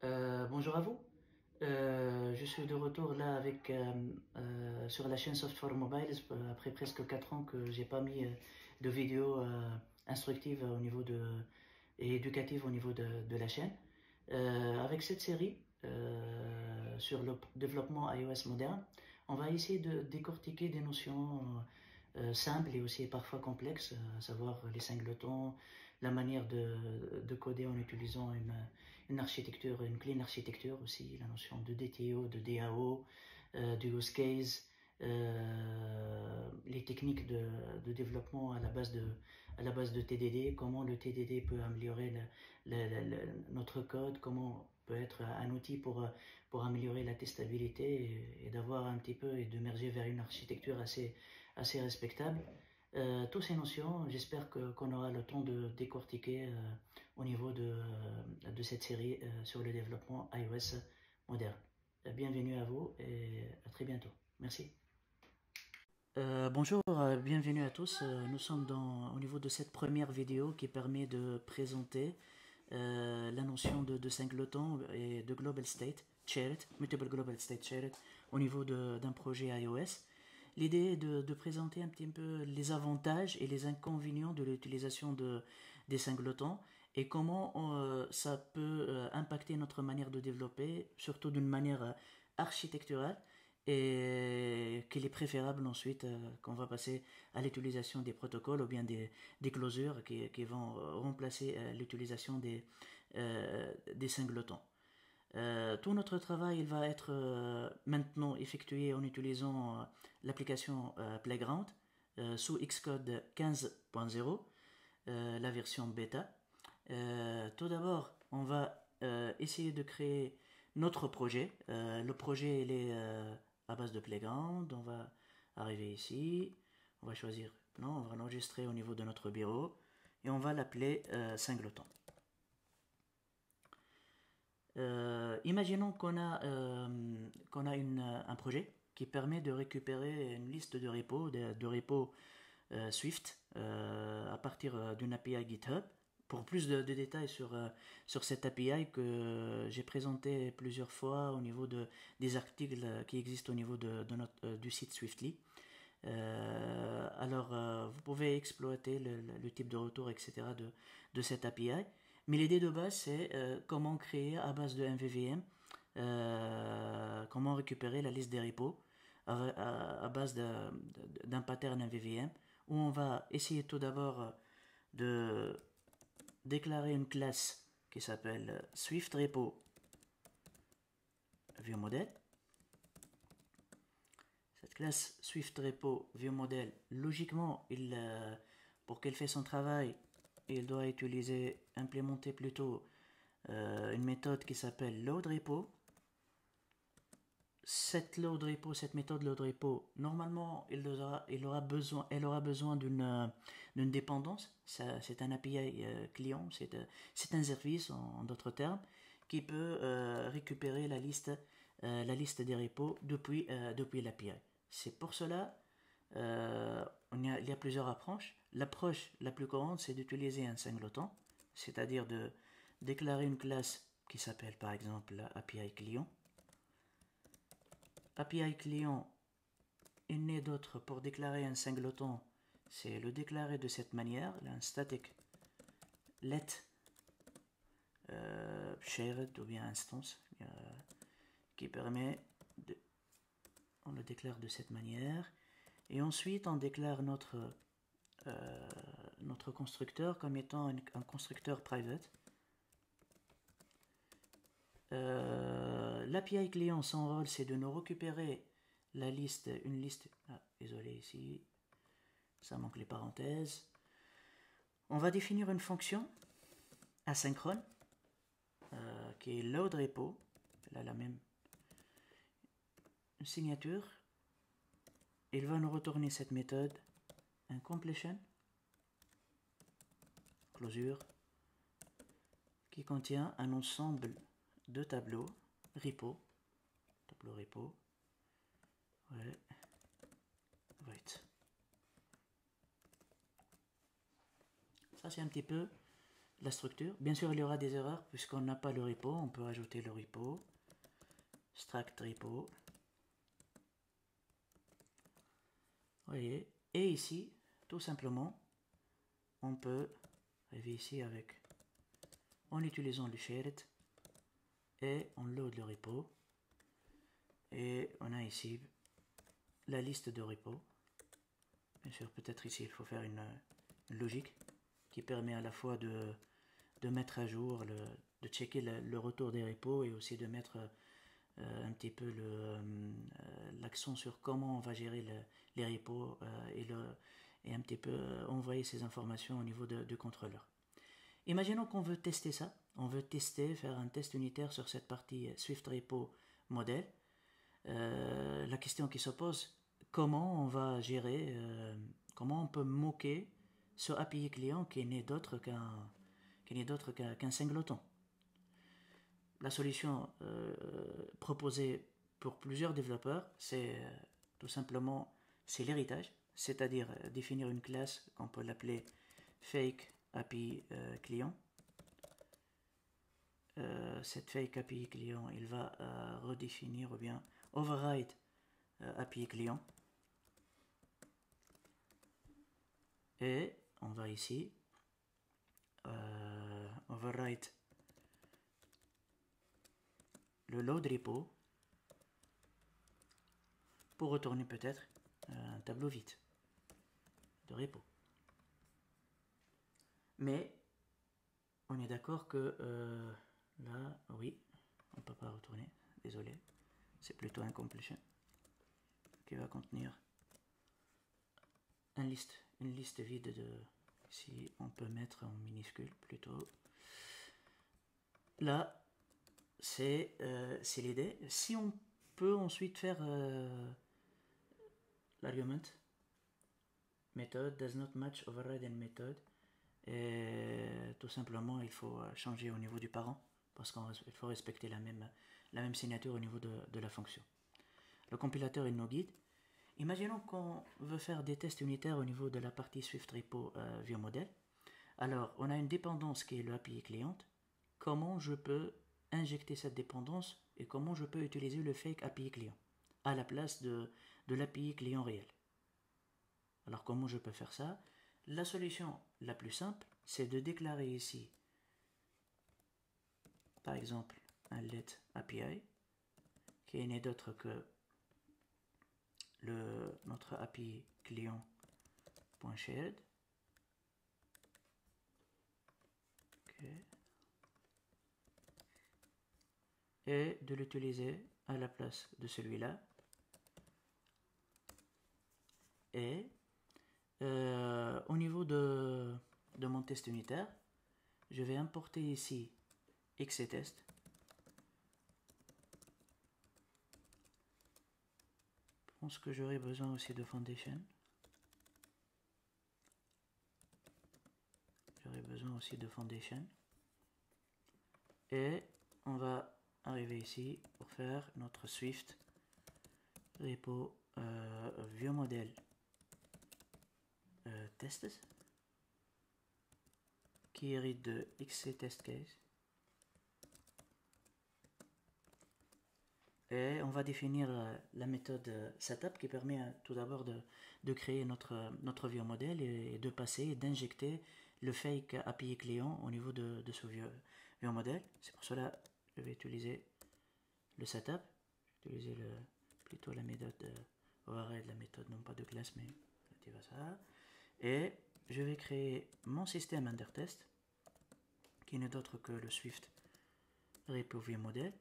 Bonjour à vous. Je suis de retour là avec sur la chaîne Soft4 Mobile après presque 4 ans que j'ai pas mis de vidéos instructives au niveau et éducatives au niveau de la chaîne. Avec cette série sur le développement iOS moderne, on va essayer de décortiquer des notions simples et aussi parfois complexes, à savoir les singletons, la manière de coder en utilisant une architecture, une clean architecture aussi, la notion de DTO, de DAO, de use case, les techniques de développement à la base de TDD, comment le TDD peut améliorer notre code, comment peut être un outil pour améliorer la testabilité et d'avoir un petit peu et de merger vers une architecture assez respectable. Toutes ces notions, j'espère qu'on aura le temps de décortiquer au niveau de cette série sur le développement iOS moderne. Bienvenue à vous et à très bientôt. Merci. Bonjour, bienvenue à tous. Nous sommes au niveau de cette première vidéo qui permet de présenter la notion de singleton et de global state shared, mutable global state shared au niveau d'un projet iOS. L'idée est de présenter un petit peu les avantages et les inconvénients de l'utilisation des singletons et comment ça peut impacter notre manière de développer, surtout d'une manière architecturale, et qu'il est préférable ensuite qu'on va passer à l'utilisation des protocoles ou bien des closures qui vont remplacer l'utilisation des singletons. Tout notre travail il va être maintenant effectué en utilisant l'application Playground sous Xcode 15.0, la version bêta. Tout d'abord, on va essayer de créer notre projet. Le projet il est à base de Playground. On va arriver ici. On va choisir. Non, on va l'enregistrer au niveau de notre bureau et on va l'appeler Singleton. Imaginons qu'on a un projet qui permet de récupérer une liste de repos, de repos Swift à partir d'une API GitHub. Pour plus de détails sur cette API que j'ai présenté plusieurs fois au niveau des articles qui existent au niveau du site Swiftly. Vous pouvez exploiter le type de retour, etc. de cette API. Mais l'idée de base, c'est comment créer à base de MVVM, comment récupérer la liste des repos à base d'un pattern MVVM, où on va essayer tout d'abord de déclarer une classe qui s'appelle Swift Repo ViewModel. Cette classe Swift Repo ViewModel, logiquement, pour qu'elle fasse son travail, il doit implémenter plutôt une méthode qui s'appelle loadRepo. Cette méthode loadRepo, normalement, elle aura besoin d'une dépendance. C'est un API client, c'est un service en d'autres termes, qui peut récupérer la liste des repos depuis l'API. C'est pour cela il y a plusieurs approches. L'approche la plus courante, c'est d'utiliser un singleton, c'est-à-dire de déclarer une classe qui s'appelle par exemple API client. API client, il n'est d'autre pour déclarer un singleton, c'est le déclarer de cette manière, un static let shared ou bien instance qui permet on le déclare de cette manière et ensuite on déclare notre constructeur comme étant un constructeur private. L'API client, son rôle, c'est de nous récupérer une liste. Ah, désolé, ici, ça manque les parenthèses. On va définir une fonction asynchrone qui est loadRepo. Elle a la même signature. Il va nous retourner cette méthode incompletion closure qui contient un ensemble de tableaux repo. Ouais. Right. Ça c'est un petit peu la structure. Bien sûr, il y aura des erreurs puisqu'on n'a pas le repo. On peut ajouter le repo. Struct repo. Vous voyez. Et ici, tout simplement, on peut arriver ici avec, en utilisant le shared, et on load le repo. Et on a ici la liste de repos. Bien sûr, peut-être ici, il faut faire une logique qui permet à la fois de mettre à jour, de checker le retour des repos et aussi de mettre un petit peu l'accent sur comment on va gérer les repos et un petit peu envoyer ces informations au niveau de contrôleur. Imaginons qu'on veut tester ça. On veut tester, faire un test unitaire sur cette partie Swift Repo modèle. La question qui se pose, comment on va gérer, comment on peut moquer ce API client qui n'est d'autre qu'un singleton. La solution proposée pour plusieurs développeurs, c'est tout simplement c'est l'héritage, c'est-à-dire définir une classe qu'on peut l'appeler fake API client. Cette fake API client, il va redéfinir ou bien override API client. Et on va ici override le load repo pour retourner peut-être un tableau vide de repo. Mais on est d'accord que là, oui, on ne peut pas retourner, désolé, c'est plutôt un completion qui va contenir une liste vide de, si on peut mettre en minuscule plutôt. Là, c'est l'idée. Si on peut ensuite faire l'argument method does not match override and method, et tout simplement il faut changer au niveau du parent parce qu'il faut respecter la même signature au niveau de la fonction. Le compilateur est no guide. Imaginons qu'on veut faire des tests unitaires au niveau de la partie Swift Repo ViewModel. Alors, on a une dépendance qui est le API client. Comment je peux injecter cette dépendance et comment je peux utiliser le fake API client à la place de l'API client réel. Alors, comment je peux faire ça? La solution la plus simple, c'est de déclarer ici, par exemple, un let API qui n'est d'autre que notre API client.shared. Okay. Et de l'utiliser à la place de celui-là. Et au niveau de mon test unitaire, je vais importer ici xctest. Je pense que j'aurai besoin aussi de foundation. Et on va arriver ici pour faire notre Swift repo ViewModel tests qui hérite de xctestCase. Et on va définir la méthode setup qui permet tout d'abord de créer notre ViewModel et de passer, d'injecter le fake API client au niveau de ce ViewModel. C'est pour cela que je vais utiliser le setup, utiliser plutôt la méthode override, la méthode non pas de classe mais relative à ça. Et je vais créer mon système under test qui n'est d'autre que le Swift repo ViewModel.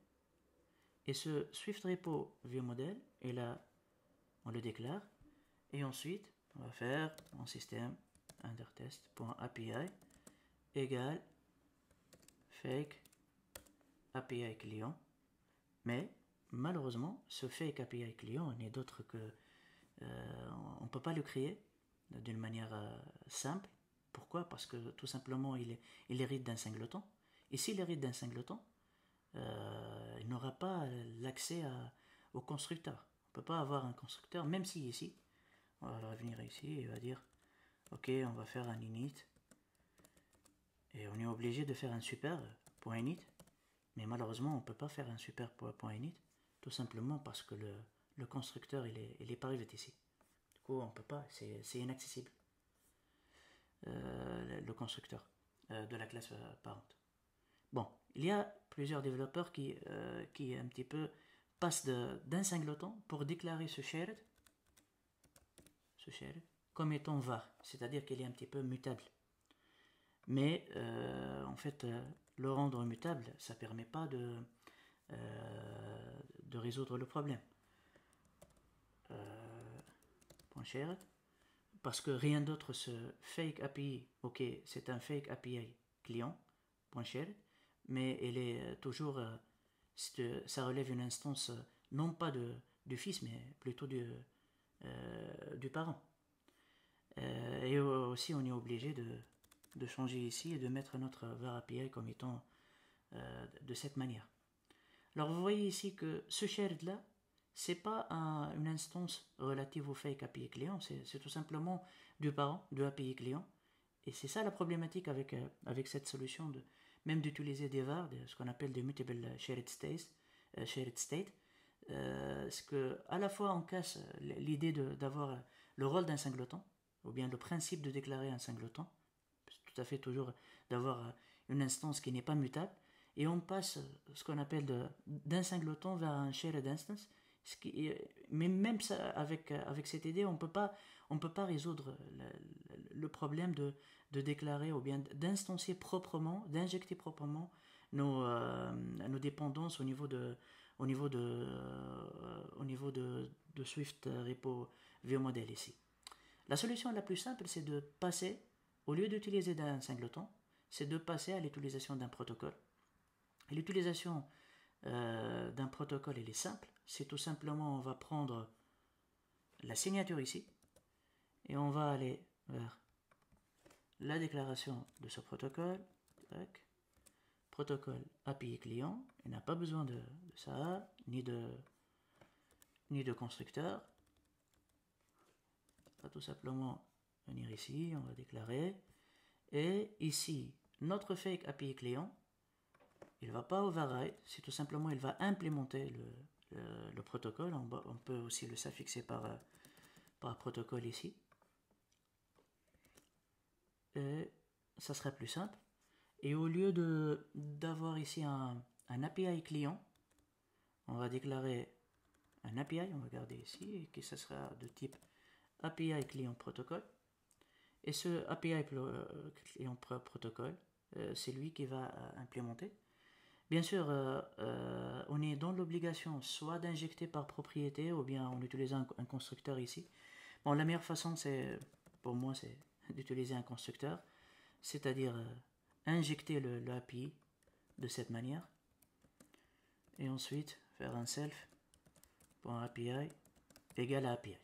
Et ce Swift repo ViewModel est là, on le déclare. Et ensuite, on va faire mon système undertest.api égale fake API client. Mais malheureusement, ce fake API client n'est d'autre que on ne peut pas le créer d'une manière simple. Pourquoi? Parce que tout simplement il hérite d'un singleton. Et s'il hérite d'un singleton, il n'aura pas l'accès au constructeur. On ne peut pas avoir un constructeur, même si ici, on va revenir ici et va dire ok, on va faire un init Et on est obligé de faire un super .init, mais malheureusement on ne peut pas faire un super .init, tout simplement parce que le constructeur il est pas arrivé ici. Du coup on peut pas, c'est inaccessible. Le constructeur de la classe parent. Bon, il y a plusieurs développeurs qui un petit peu passent d'un singleton pour déclarer ce shared comme étant var, c'est-à-dire qu'il est un petit peu mutable. Mais en fait, le rendre mutable, ça ne permet pas de résoudre le problème. .shared, parce que rien d'autre, ce fake API, ok, c'est un fake API client, .shared, mais elle est toujours, ça relève une instance non pas du fils, mais plutôt du parent. Et aussi, on est obligé de changer ici et de mettre notre var API comme étant de cette manière. Alors, vous voyez ici que ce shared là, c'est pas une instance relative au fake API client, c'est tout simplement du parent, de API client. Et c'est ça la problématique avec cette solution, même d'utiliser des var, ce qu'on appelle des mutable shared state. C'est que à la fois on casse l'idée d'avoir le rôle d'un singleton, ou bien le principe de déclarer un singleton, c'est tout à fait toujours d'avoir une instance qui n'est pas mutable, et on passe ce qu'on appelle d'un singleton vers un shared instance. Mais même ça, avec cette idée, on peut pas résoudre le problème de déclarer ou bien d'instancier proprement, d'injecter proprement nos dépendances au niveau de Swift Repo ViewModel ici. La solution la plus simple, c'est de passer, au lieu d'utiliser un singleton, c'est de passer à l'utilisation d'un protocole. Et l'utilisation d'un protocole, elle est simple. C'est tout simplement, on va prendre la signature ici et on va aller vers la déclaration de ce protocole. Tac. Protocole API client. Il n'a pas besoin de ça, ni de constructeur. On va tout simplement venir ici, on va déclarer. Et ici, notre fake API client, il ne va pas override, c'est tout simplement, il va implémenter le protocole. On peut aussi le suffixer par protocole ici. Et ça serait plus simple. Et au lieu d'avoir ici un API client, on va déclarer un API, on va garder ici, et ça sera de type API client protocole. Et ce API client protocole, c'est lui qui va implémenter. Bien sûr, on est dans l'obligation soit d'injecter par propriété ou bien en utilisant un constructeur ici. Bon, la meilleure façon, pour moi, c'est d'utiliser un constructeur, c'est-à-dire injecter le API de cette manière et ensuite faire un self.api égale à API.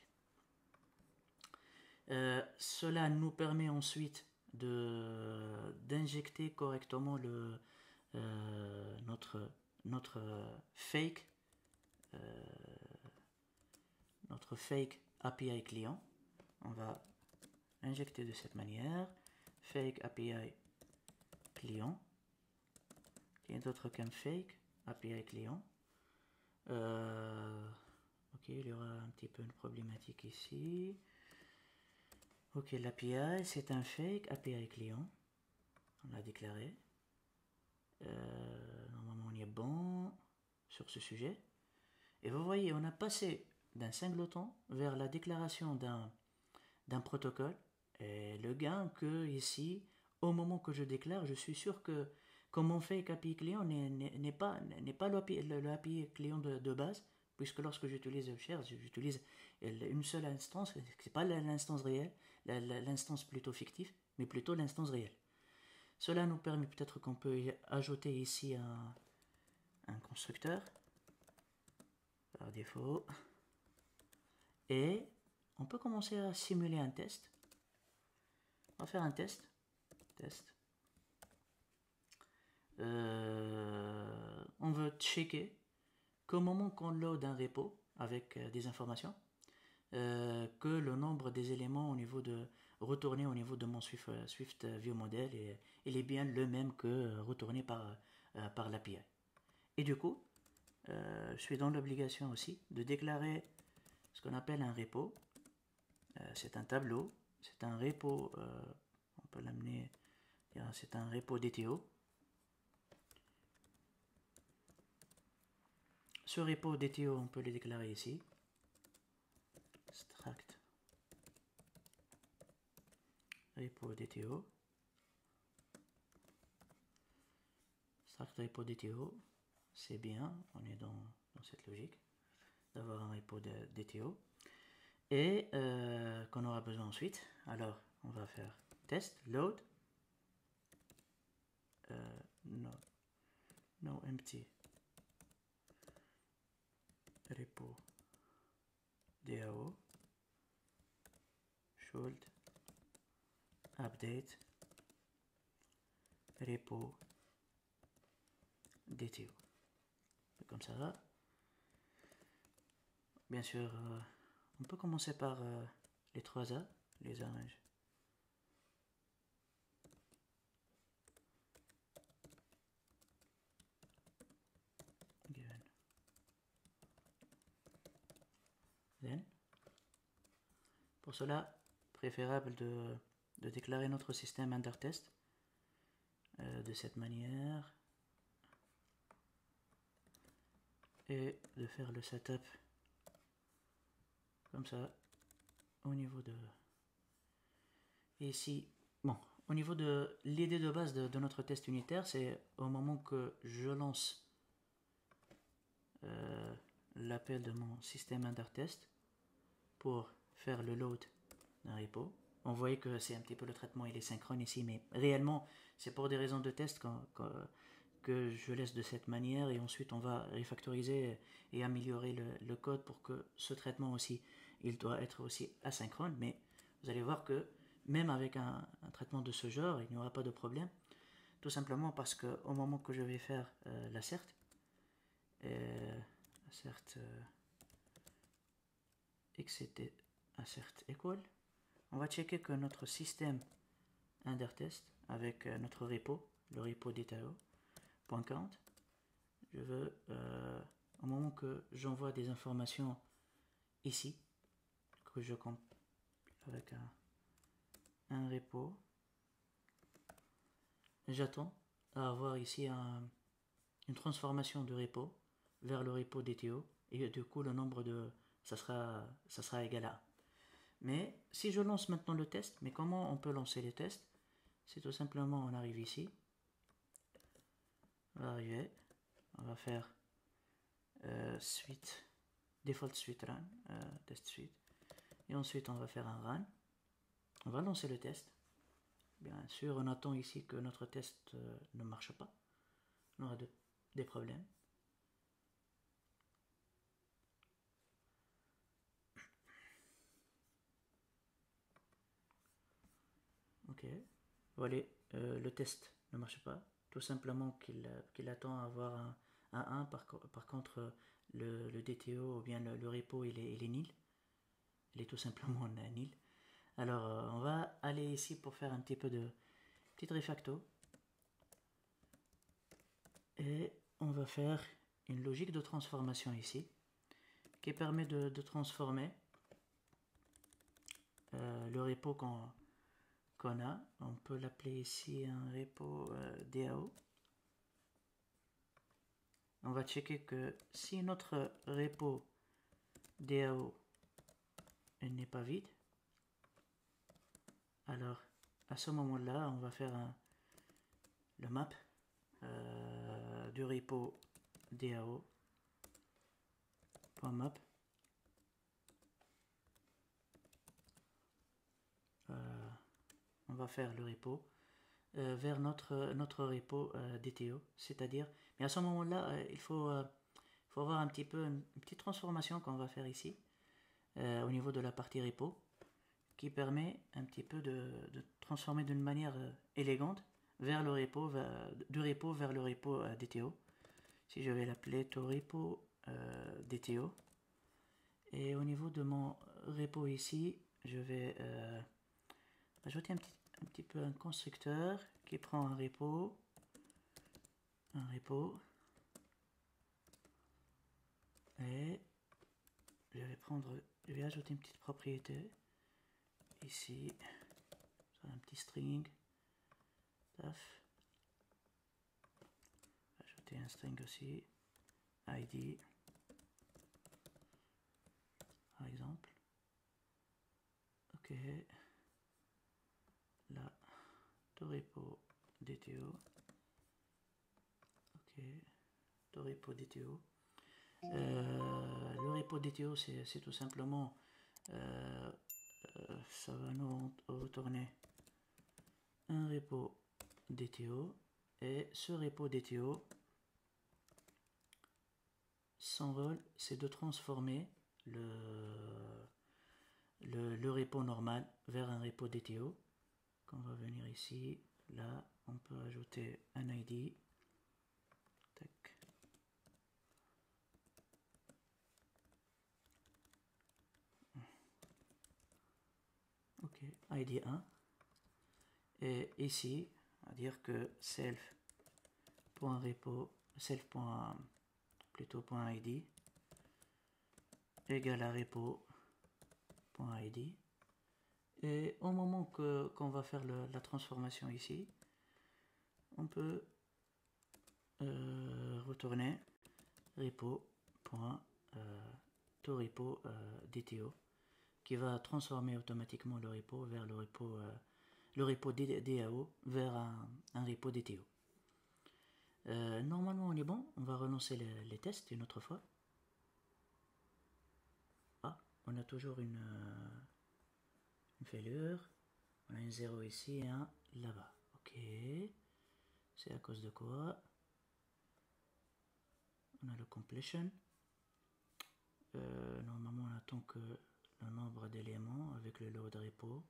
Cela nous permet ensuite d'injecter correctement notre fake API client. On va injecter de cette manière fake API client, qui est d'autre qu'un fake API client. Ok, il y aura un petit peu une problématique ici. Ok, l'API c'est un fake API client. On l'a déclaré. Normalement on est bon sur ce sujet. Et vous voyez, on a passé d'un singleton vers la déclaration d'un protocole. Et le gain que ici, au moment que je déclare, je suis sûr que comme mon fake API client n'est pas le API client de base, puisque lorsque j'utilise share, j'utilise une seule instance, c'est pas l'instance réelle, l'instance plutôt fictive, mais plutôt l'instance réelle. Cela nous permet peut-être qu'on peut ajouter ici un constructeur par défaut et on peut commencer à simuler un test. On va faire un test. On veut checker qu'au moment qu'on load un repo avec des informations, que le nombre des éléments au niveau de retourné au niveau de mon Swift View Model et il est bien le même que retourné par l'API. Et du coup, je suis dans l'obligation aussi de déclarer ce qu'on appelle un repo. C'est un tableau, c'est un repo, on peut l'amener, c'est un repo DTO. Ce repo DTO, on peut le déclarer ici. Struct repo DTO. Struct repo DTO, c'est bien, on est dans cette logique d'avoir un repo de DTO. Et qu'on aura besoin ensuite. Alors, on va faire test, load, no empty repo DAO should update repo DTO. Comme ça va. Bien sûr, on peut commencer par les 3A, les arrange. Given. Then. Pour cela, préférable de déclarer notre système under test de cette manière et de faire le setup comme ça au niveau de ici. Bon, au niveau de l'idée de base de notre test unitaire, c'est au moment que je lance l'appel de mon système under test pour faire le load d'un repo. On voit que c'est un petit peu le traitement, il est synchrone ici, mais réellement c'est pour des raisons de test que je laisse de cette manière et ensuite on va refactoriser et améliorer le code pour que ce traitement aussi, il doit être aussi asynchrone, mais vous allez voir que même avec un traitement de ce genre, il n'y aura pas de problème, tout simplement parce que au moment que je vais faire l'assert, assert equal, on va checker que notre système under test avec notre repo, le repo DTO.count, je veux au moment que j'envoie des informations ici, que je compile avec un repo, j'attends à avoir ici une transformation de repo vers le repo DTO et du coup le nombre de ça sera égal à 1. Mais si je lance maintenant le test, mais comment on peut lancer les tests? C'est tout simplement on arrive ici, on va arriver, on va faire suite default suite run, test suite, et ensuite on va faire un run, on va lancer le test. Bien sûr, on attend ici que notre test ne marche pas, on aura des problèmes. Ok, voilà, le test ne marche pas, tout simplement qu'il attend à avoir un 1, par contre le DTO ou bien le repo il est nil, il est tout simplement nil. Alors on va aller ici pour faire un petit peu de petite refacto et on va faire une logique de transformation ici qui permet de transformer le repo qu'on a. On peut l'appeler ici un repo DAO. On va checker que si notre repo DAO n'est pas vide, alors à ce moment-là, on va faire le map du repo DAO.map on va faire le repo vers notre repo DTO, c'est-à-dire, mais à ce moment-là, il faut avoir un petit peu une petite transformation qu'on va faire ici au niveau de la partie repo qui permet un petit peu de transformer d'une manière élégante vers le repo, du repo vers le repo DTO. Si je vais l'appeler to repo DTO, et au niveau de mon repo ici, je vais ajouter un petit peu un constructeur qui prend un repo, et je vais ajouter une petite propriété ici, un petit string, taf, ajouter un string aussi, id, par exemple, ok, là, torepo DTO, ok, torepo DTO. Le repo DTO, c'est tout simplement, ça va nous retourner un repo DTO, et ce repo DTO, son rôle, c'est de transformer le repo normal vers un repo DTO. Quand on va venir ici, là, on peut ajouter un ID. Tac. Ok, ID 1. Et ici, on va dire que self.repo, self.id égale à repo.id. Et au moment qu'on va faire la transformation ici, on peut retourner repo.toRepo DTO, qui va transformer automatiquement le repo vers le repo DAO vers un repo DTO. Normalement on est bon, on va relancer les tests une autre fois. Ah, on a toujours une failure, on a une 0 ici et un là-bas. Ok, c'est à cause de quoi? On a le completion. Normalement on attend que le nombre d'éléments avec le load repo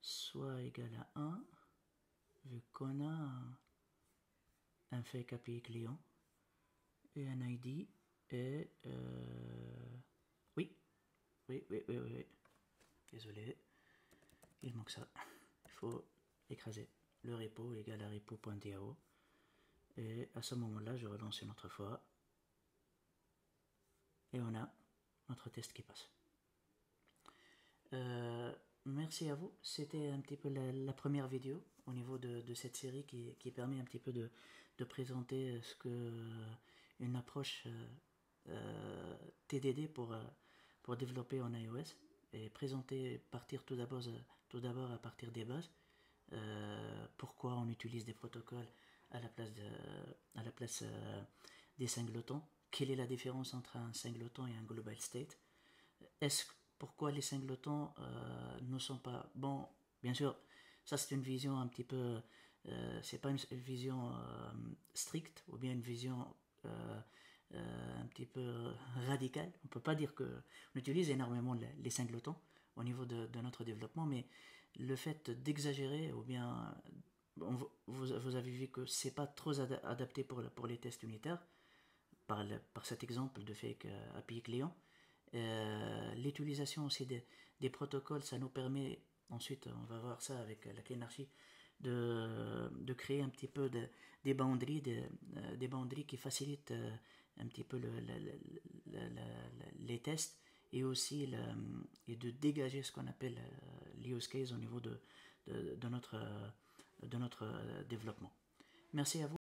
soit égal à 1, vu qu'on a un fake API client et un ID, et oui, désolé, il manque ça, il faut écraser le repo égal à repo.dao, et à ce moment là je relance une autre fois et on a notre test qui passe. Merci à vous, c'était un petit peu la première vidéo au niveau de cette série qui permet un petit peu de présenter ce que une approche TDD pour développer en iOS, et partir tout d'abord à partir des bases, pourquoi on utilise des protocoles à la place des singletons, quelle est la différence entre un singleton et un global state, pourquoi les singletons ne sont pas bons. Bien sûr, ça c'est une vision un petit peu, c'est pas une vision stricte, ou bien une vision un petit peu radicale. On peut pas dire qu'on utilise énormément les singletons au niveau de notre développement, mais le fait d'exagérer, ou bien vous avez vu que c'est pas trop adapté pour les tests unitaires, par cet exemple de fake API client. L'utilisation aussi des protocoles, ça nous permet, ensuite on va voir ça avec la CleanArchi, de créer un petit peu des boundaries qui facilitent un petit peu les tests, et aussi et de dégager ce qu'on appelle l'use case au niveau de notre développement. Merci à vous.